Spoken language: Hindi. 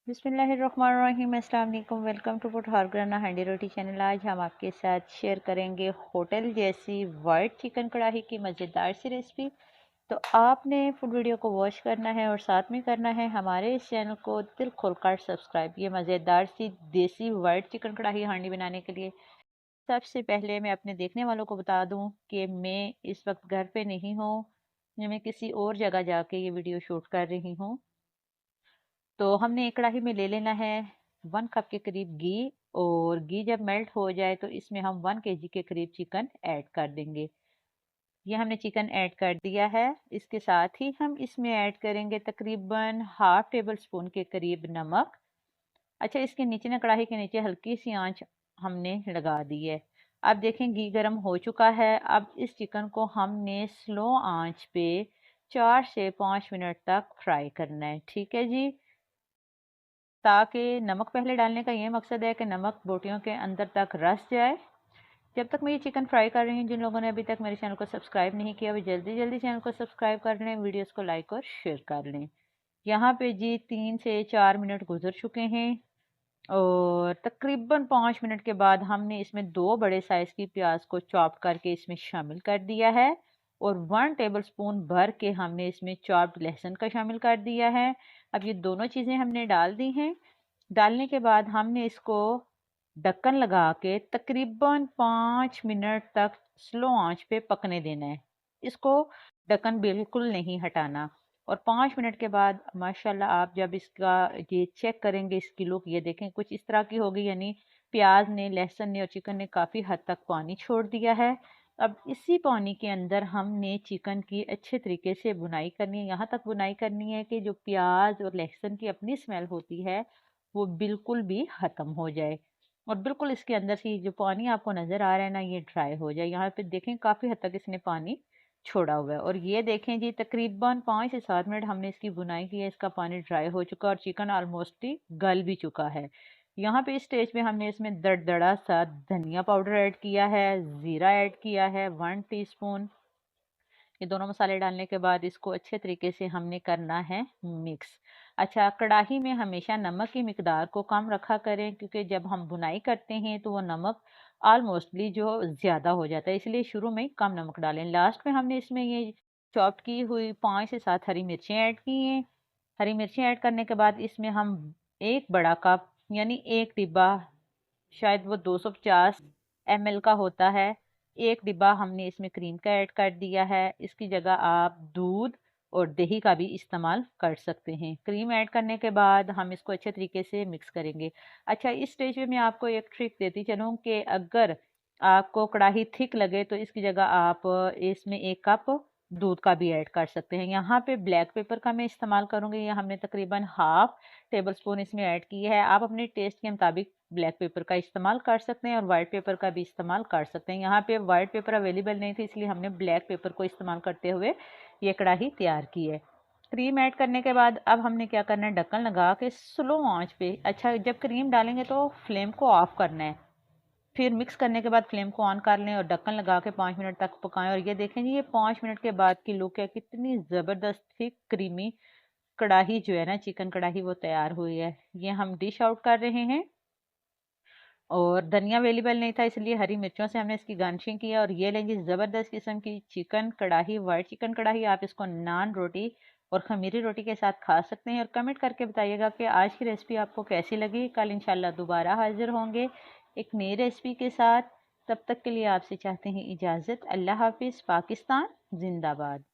बिस्मिल्लाहिर्रहमानिर्रहीम। अस्सलाम वालेकुम। वेलकम टू फूड हरगराना हैंडी रोटी चैनल। आज हम आपके साथ शेयर करेंगे होटल जैसी वाइट चिकन कढ़ाई की मज़ेदार सी रेसिपी। तो आपने फुल वीडियो को वॉच करना है और साथ में करना है हमारे इस चैनल को दिल खोलकर सब्सक्राइब। ये मज़ेदार सी देसी वाइट चिकन कढ़ाई हांडी बनाने के लिए सबसे पहले मैं अपने देखने वालों को बता दूं कि मैं इस वक्त घर पे नहीं हूँ, मैं किसी और जगह जाके ये वीडियो शूट कर रही हूँ। तो हमने एक कढ़ाई में ले लेना है 1 कप के करीब घी, और घी जब मेल्ट हो जाए तो इसमें हम 1 kg के करीब चिकन ऐड कर देंगे। ये हमने चिकन ऐड कर दिया है। इसके साथ ही हम इसमें ऐड करेंगे तकरीबन हाफ टेबल स्पून के करीब नमक। अच्छा, इसके नीचे ना, कढ़ाई के नीचे हल्की सी आंच हमने लगा दी है। अब देखें घी गर्म हो चुका है। अब इस चिकन को हमने स्लो आंच पे 4 से 5 मिनट तक फ्राई करना है। ठीक है जी। ताकि नमक पहले डालने का ये मकसद है कि नमक बोटियों के अंदर तक रस जाए। जब तक मैं ये चिकन फ्राई कर रही हूँ, जिन लोगों ने अभी तक मेरे चैनल को सब्सक्राइब नहीं किया वो जल्दी जल्दी चैनल को सब्सक्राइब कर लें, वीडियोस को लाइक और शेयर कर लें। यहाँ पे जी 3 से 4 मिनट गुजर चुके हैं, और तकरीबन 5 मिनट के बाद हमने इसमें 2 बड़े साइज की प्याज को चॉप करके इसमें शामिल कर दिया है, और 1 टेबल स्पून भर के हमने इसमें चॉप्ड लहसुन का शामिल कर दिया है। अब ये दोनों चीज़ें हमने डाल दी हैं। डालने के बाद हमने इसको ढक्कन लगा के तकरीबन 5 मिनट तक स्लो आंच पे पकने देना है। इसको ढक्कन बिल्कुल नहीं हटाना। और 5 मिनट के बाद माशाल्लाह आप जब इसका ये चेक करेंगे, इसकी लुक ये देखें कुछ इस तरह की होगी, यानी प्याज ने, लहसुन ने और चिकन ने काफ़ी हद तक पानी छोड़ दिया है। अब इसी पानी के अंदर हमने चिकन की अच्छे तरीके से बुनाई करनी है। यहाँ तक बुनाई करनी है कि जो प्याज और लहसुन की अपनी स्मेल होती है वो बिल्कुल भी ख़त्म हो जाए, और बिल्कुल इसके अंदर से जो पानी आपको नज़र आ रहा है ना, ये ड्राई हो जाए। यहाँ पे देखें काफ़ी हद तक इसने पानी छोड़ा हुआ है। और ये देखें जी, तकरीबन 5 से 7 मिनट हमने इसकी बुनाई की है। इसका पानी ड्राई हो चुका और चिकन ऑलमोस्ट ही गल भी चुका है। यहाँ पे इस स्टेज पे हमने इसमें दरदड़ा सा धनिया पाउडर ऐड किया है, ज़ीरा ऐड किया है 1 टीस्पून। ये दोनों मसाले डालने के बाद इसको अच्छे तरीके से हमने करना है मिक्स। अच्छा, कढ़ाई में हमेशा नमक की मिकदार को कम रखा करें, क्योंकि जब हम बुनाई करते हैं तो वो नमक ऑलमोस्टली जो ज़्यादा हो जाता है, इसलिए शुरू में कम नमक डालें। लास्ट में हमने इसमें ये चॉप की हुई 5 से 7 हरी मिर्चें ऐड की हैं। हरी मिर्चें ऐड करने के बाद इसमें हम 1 बड़ा कप, यानी 1 डिब्बा, शायद वो 250 ml का होता है, 1 डिब्बा हमने इसमें क्रीम का ऐड कर दिया है। इसकी जगह आप दूध और दही का भी इस्तेमाल कर सकते हैं। क्रीम ऐड करने के बाद हम इसको अच्छे तरीके से मिक्स करेंगे। अच्छा, इस स्टेज पे मैं आपको एक ट्रिक देती चलूँ कि अगर आपको कढ़ाई थिक लगे तो इसकी जगह आप इसमें 1 कप दूध का भी ऐड कर सकते हैं। यहाँ पे ब्लैक पेपर का मैं इस्तेमाल करूँगी। ये हमने तकरीबन हाफ टेबल स्पून इसमें ऐड की है। आप अपने टेस्ट के मुताबिक ब्लैक पेपर का इस्तेमाल कर सकते हैं और वाइट पेपर का भी इस्तेमाल कर सकते हैं। यहाँ पे वाइट पेपर अवेलेबल नहीं थी, इसलिए हमने ब्लैक पेपर को इस्तेमाल करते हुए ये कढ़ाई तैयार की है। क्रीम ऐड करने के बाद अब हमने क्या करना है, ढक्कन लगा के स्लो आंच पे, अच्छा जब क्रीम डालेंगे तो फ्लेम को ऑफ करना है, फिर मिक्स करने के बाद फ्लेम को ऑन कर लें और ढक्कन लगा के 5 मिनट तक पकाएं। और ये देखें जी, ये 5 मिनट के बाद की लुक है, कितनी ज़बरदस्त थी क्रीमी कढ़ाई जो है ना, चिकन कढ़ाई वो तैयार हुई है। ये हम डिश आउट कर रहे हैं, और धनिया अवेलेबल नहीं था इसलिए हरी मिर्चों से हमने इसकी गार्निशिंग की है। और ये लेंगे ज़बरदस्त किस्म की चिकन कढ़ाई, वाइट चिकन कढ़ाई। आप इसको नान रोटी और खमीरी रोटी के साथ खा सकते हैं। और कमेंट करके बताइएगा कि आज की रेसिपी आपको कैसी लगी। कल इंशाल्लाह दोबारा हाजिर होंगे एक नई रेसिपी के साथ। तब तक के लिए आपसे चाहते हैं इजाज़त। अल्लाह हाफिज़। पाकिस्तान जिंदाबाद।